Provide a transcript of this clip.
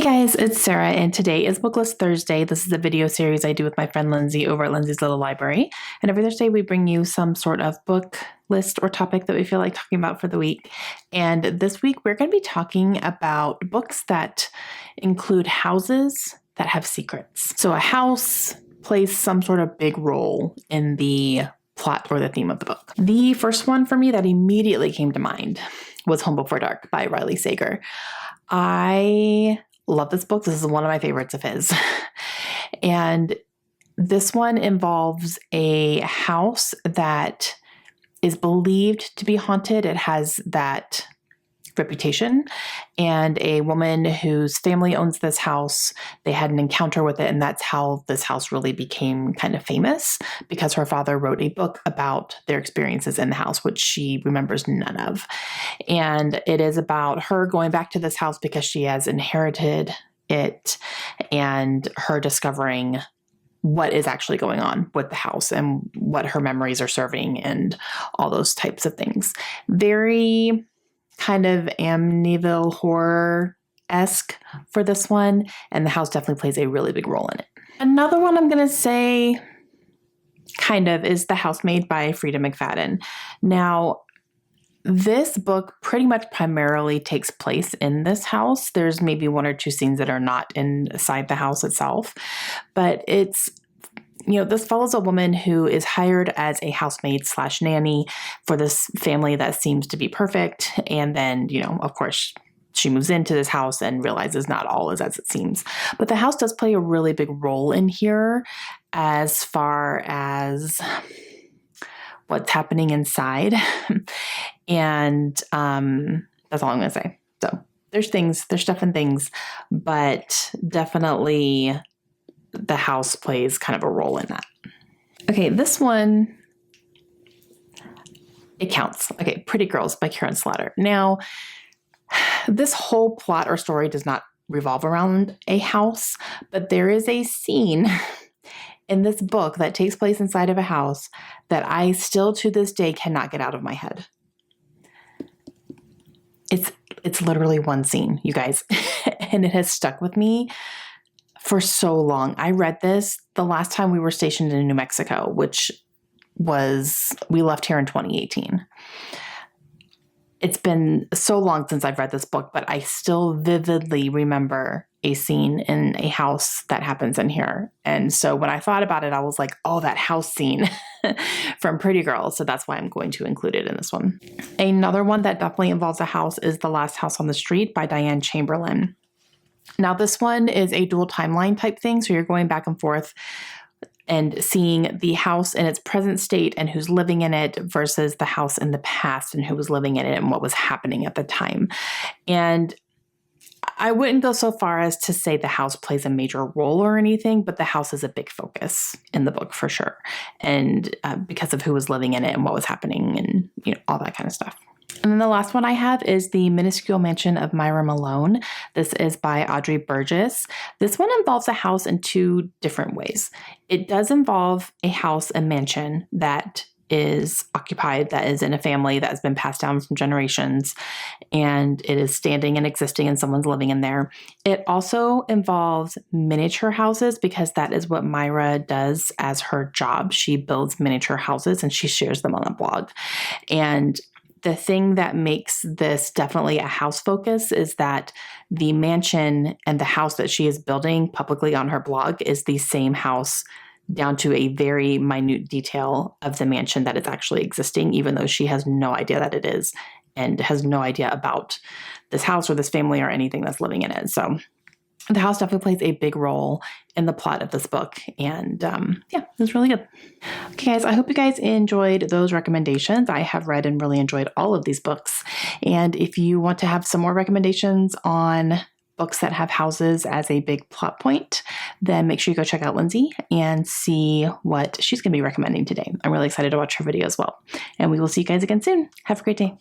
Guys, it's Sarah, and today is Booklist Thursday. This is a video series I do with my friend Lindsay over at Lindsay's Little Library. And every Thursday we bring you some sort of book list or topic that we feel like talking about for the week. And this week we're going to be talking about books that include houses that have secrets. So a house plays some sort of big role in the plot or the theme of the book. The first one for me that immediately came to mind was Home Before Dark by Riley Sager. I love this book. This is one of my favorites of his. And this one involves a house that is believed to be haunted. It has that reputation. And a woman whose family owns this house, they had an encounter with it. And that's how this house really became kind of famous, because her father wrote a book about their experiences in the house, which she remembers none of. And it is about her going back to this house because she has inherited it, and her discovering what is actually going on with the house and what her memories are serving and all those types of things. Very kind of Amityville horror-esque for this one, and the house definitely plays a really big role in it. Another one I'm going to say kind of is The Housemaid by Frida McFadden. Now, this book pretty much primarily takes place in this house. There's maybe one or two scenes that are not inside the house itself, but it's, this follows a woman who is hired as a housemaid / nanny for this family that seems to be perfect. And then, of course, she moves into this house and realizes not all is as it seems. But the house does play a really big role in here as far as what's happening inside. And that's all I'm going to say. So there's stuff and things, but definitely the house plays kind of a role in that. Okay, this one, it counts. Okay, Pretty Girls by Karen Slatter. Now, this whole plot or story does not revolve around a house, but there is a scene in this book that takes place inside of a house that I still to this day cannot get out of my head. It's literally one scene, you guys, and it has stuck with me for so long. I read this the last time we were stationed in New Mexico, which was, we left here in 2018. It's been so long since I've read this book, but I still vividly remember a scene in a house that happens in here. And so when I thought about it, I was like, oh, that house scene from Pretty Girls. So that's why I'm going to include it in this one. Another one that definitely involves a house is The Last House on the Street by Diane Chamberlain. Now, this one is a dual timeline type thing. So you're going back and forth and seeing the house in its present state and who's living in it versus the house in the past and who was living in it and what was happening at the time. And I wouldn't go so far as to say the house plays a major role or anything, but the house is a big focus in the book for sure. And because of who was living in it and what was happening and, all that kind of stuff. And then the last one I have is The Minuscule Mansion of Myra Malone. This is by Audrey Burgess. This one involves a house in two different ways. It does involve a house, a mansion that is occupied, that is in a family that has been passed down from generations, and it is standing and existing and someone's living in there. It also involves miniature houses because that is what Myra does as her job. She builds miniature houses and she shares them on a blog. And the thing that makes this definitely a house focus is that the mansion and the house that she is building publicly on her blog is the same house down to a very minute detail of the mansion that is actually existing, even though she has no idea that it is and has no idea about this house or this family or anything that's living in it. So the house definitely plays a big role in the plot of this book. And it's really good. Okay, guys, I hope you guys enjoyed those recommendations. I have read and really enjoyed all of these books. And if you want to have some more recommendations on books that have houses as a big plot point, then make sure you go check out Lindsay and see what she's going to be recommending today. I'm really excited to watch her video as well. And we will see you guys again soon. Have a great day.